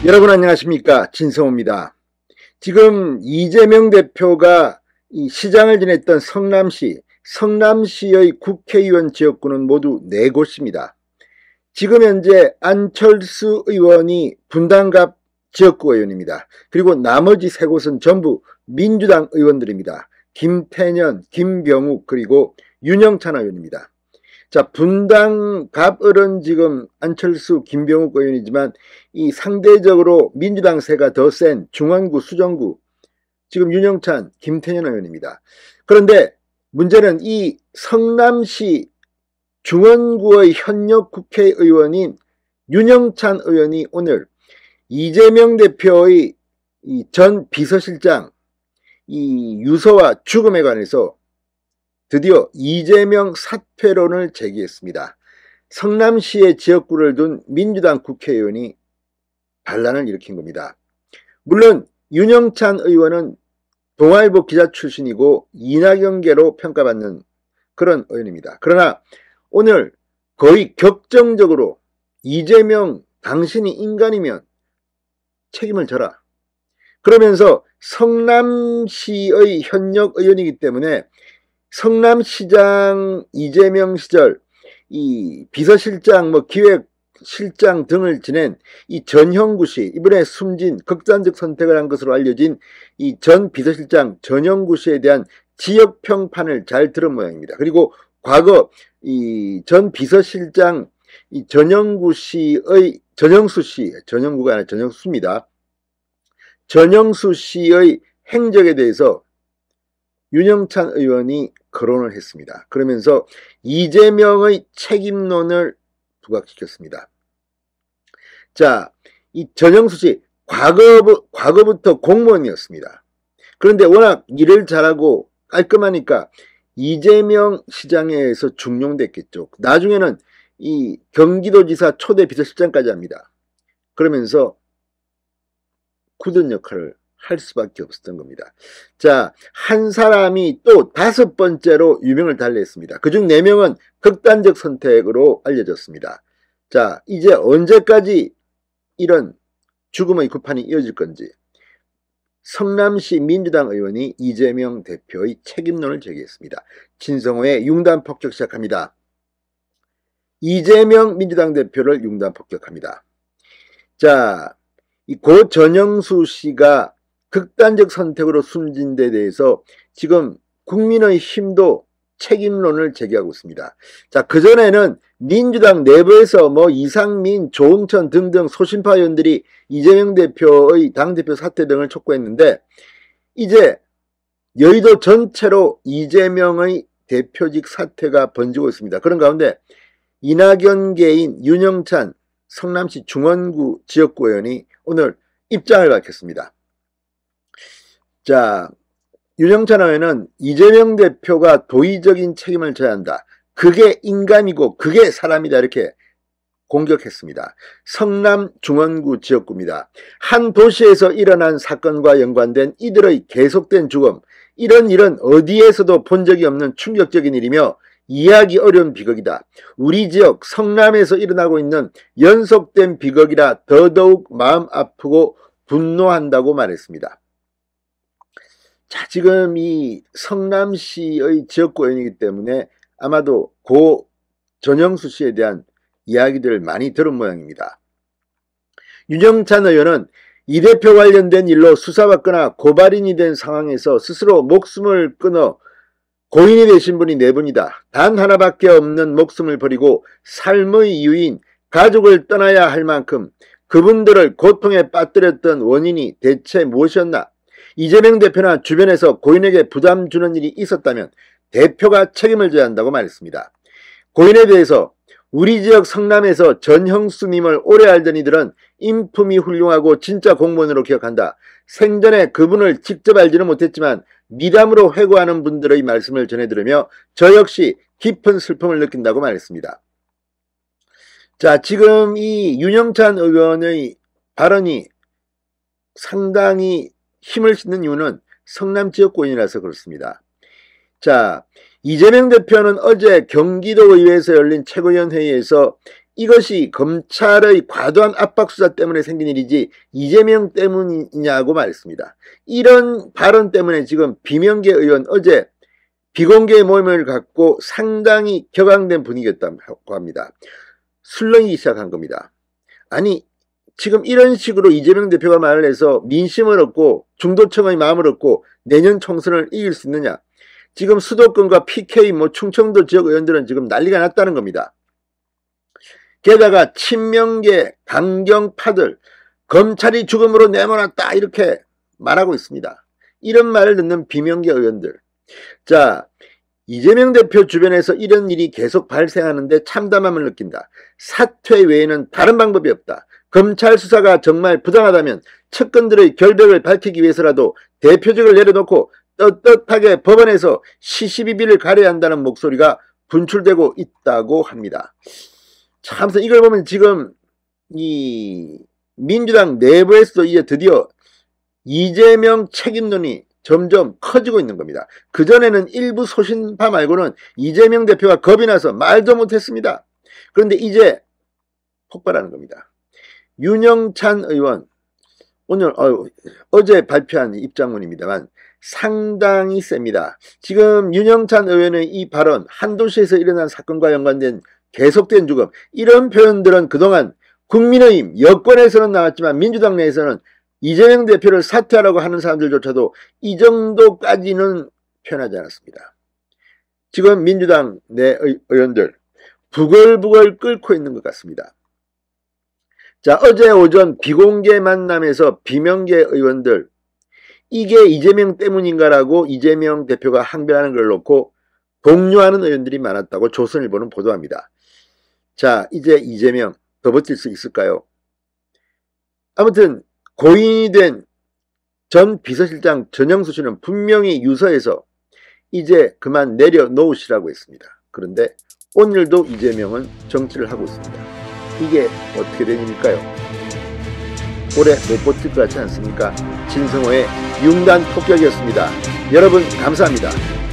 여러분 안녕하십니까, 진성호입니다. 지금 이재명 대표가 이 시장을 지냈던 성남시의 국회의원 지역구는 모두 4곳입니다. 지금 현재 안철수 의원이 분당갑 지역구 의원입니다. 그리고 나머지 3곳은 전부 민주당 의원들입니다. 김태년, 김병욱, 그리고 윤영찬 의원입니다. 자, 분당갑을은 지금 안철수, 김병욱 의원이지만 이 상대적으로 민주당 세가 더 센 중원구, 수정구, 지금 윤영찬, 김태년 의원입니다. 그런데 문제는 이 성남시 중원구의 현역 국회의원인 윤영찬 의원이 오늘 이재명 대표의 이 전 비서실장 이 유서와 죽음에 관해서 드디어 이재명 사퇴론을 제기했습니다. 성남시의 지역구를 둔 민주당 국회의원이 반란을 일으킨 겁니다. 물론 윤영찬 의원은 동아일보 기자 출신이고 이낙연계로 평가받는 그런 의원입니다. 그러나 오늘 거의 격정적으로 이재명 당신이 인간이면 책임을 져라. 그러면서 성남시의 현역 의원이기 때문에 성남시장 이재명 시절 이 비서실장 기획실장 등을 지낸 이 전형구 씨, 이번에 숨진 극단적 선택을 한 것으로 알려진 이 전 비서실장 전형구 씨에 대한 지역 평판을 잘 들은 모양입니다. 그리고 과거 이 전 비서실장 이 전형구 씨의 전형구가 아니라 전형수입니다. 전형수 씨의 행적에 대해서 윤영찬 의원이 거론을 했습니다. 그러면서 이재명의 책임론을 부각시켰습니다. 자, 이 전형수 씨 과거부터 공무원이었습니다. 그런데 워낙 일을 잘하고 깔끔하니까 이재명 시장에 의해서 중용됐겠죠. 나중에는 이 경기도지사 초대 비서실장까지 합니다. 그러면서 굳은 역할을 할 수밖에 없었던 겁니다. 자, 한 사람이 또 5번째로 유명을 달리했습니다. 그중 4명은 극단적 선택으로 알려졌습니다. 자, 이제 언제까지 이런 죽음의 구판이 이어질 건지 성남시 민주당 의원이 이재명 대표의 책임론을 제기했습니다. 진성호의 융단 폭격 시작합니다. 이재명 민주당 대표를 융단 폭격합니다. 자, 이 고 전형수 씨가 극단적 선택으로 숨진 데 대해서 지금 국민의힘도 책임론을 제기하고 있습니다. 자, 그전에는 민주당 내부에서 이상민, 조응천 등등 소신파 의원들이 이재명 대표의 당대표 사퇴 등을 촉구했는데 이제 여의도 전체로 이재명의 대표직 사퇴가 번지고 있습니다. 그런 가운데 이낙연계인 윤영찬 성남시 중원구 지역구 의원이 오늘 입장을 밝혔습니다. 자, 윤영찬 의원은 이재명 대표가 도의적인 책임을 져야 한다. 그게 인간이고 그게 사람이다. 이렇게 공격했습니다. 성남 중원구 지역구입니다. 한 도시에서 일어난 사건과 연관된 이들의 계속된 죽음, 이런 일은 어디에서도 본 적이 없는 충격적인 일이며 이해하기 어려운 비극이다. 우리 지역 성남에서 일어나고 있는 연속된 비극이라 더더욱 마음 아프고 분노한다고 말했습니다. 자, 지금 이 성남시의 지역구 의원이기 때문에 아마도 고 전형수 씨에 대한 이야기들을 많이 들은 모양입니다. 윤영찬 의원은 이 대표 관련된 일로 수사받거나 고발인이 된 상황에서 스스로 목숨을 끊어 고인이 되신 분이 4분이다. 단 하나밖에 없는 목숨을 버리고 삶의 이유인 가족을 떠나야 할 만큼 그분들을 고통에 빠뜨렸던 원인이 대체 무엇이었나? 이재명 대표나 주변에서 고인에게 부담 주는 일이 있었다면 대표가 책임을 져야 한다고 말했습니다. 고인에 대해서 우리 지역 성남에서 전형수님을 오래 알던 이들은 인품이 훌륭하고 진짜 공무원으로 기억한다. 생전에 그분을 직접 알지는 못했지만 미담으로 회고하는 분들의 말씀을 전해 들으며 저 역시 깊은 슬픔을 느낀다고 말했습니다. 자, 지금 이 윤영찬 의원의 발언이 상당히 힘을 싣는 이유는 성남 지역구인이라서 그렇습니다. 자, 이재명 대표는 어제 경기도의회에서 열린 최고위원 회의에서 이것이 검찰의 과도한 압박 수사 때문에 생긴 일이지 이재명 때문이냐고 말했습니다. 이런 발언 때문에 지금 비명계 의원 어제 비공개 모임을 갖고 상당히 격앙된 분위기였다고 합니다. 술렁이기 시작한 겁니다. 아니 지금 이런 식으로 이재명 대표가 말을 해서 민심을 얻고 중도층의 마음을 얻고 내년 총선을 이길 수 있느냐. 지금 수도권과 PK 충청도 지역 의원들은 지금 난리가 났다는 겁니다. 게다가 친명계 강경파들 검찰이 죽음으로 내몰았다 이렇게 말하고 있습니다. 이런 말을 듣는 비명계 의원들. 자, 이재명 대표 주변에서 이런 일이 계속 발생하는데 참담함을 느낀다. 사퇴 외에는 다른 방법이 없다. 검찰 수사가 정말 부당하다면 측근들의 결백을 밝히기 위해서라도 대표직을 내려놓고 떳떳하게 법원에서 시시비비를 가려야 한다는 목소리가 분출되고 있다고 합니다. 참 이걸 보면 지금 이 민주당 내부에서도 이제 드디어 이재명 책임론이 점점 커지고 있는 겁니다. 그전에는 일부 소신파 말고는 이재명 대표가 겁이 나서 말도 못했습니다. 그런데 이제 폭발하는 겁니다. 윤영찬 의원 오늘 어제 발표한 입장문입니다만 상당히 셉니다. 지금 윤영찬 의원의 이 발언 한도시에서 일어난 사건과 연관된 계속된 죽음 이런 표현들은 그동안 국민의힘 여권에서는 나왔지만 민주당 내에서는 이재명 대표를 사퇴하라고 하는 사람들조차도 이 정도까지는 표현하지 않았습니다. 지금 민주당 내 의원들 부글부글 끓고 있는 것 같습니다. 자, 어제 오전 비공개 만남에서 비명계 의원들 이게 이재명 때문인가라고 이재명 대표가 항변하는 걸 놓고 동요하는 의원들이 많았다고 조선일보는 보도합니다. 자, 이제 이재명 더 버틸 수 있을까요? 아무튼 고인이 된 전 비서실장 전영수 씨는 분명히 유서에서 이제 그만 내려놓으시라고 했습니다. 그런데 오늘도 이재명은 정치를 하고 있습니다. 이게 어떻게 된 일일까요? 오래 못 버틸 것 같지 않습니까? 진성호의 융단 폭격이었습니다. 여러분 감사합니다.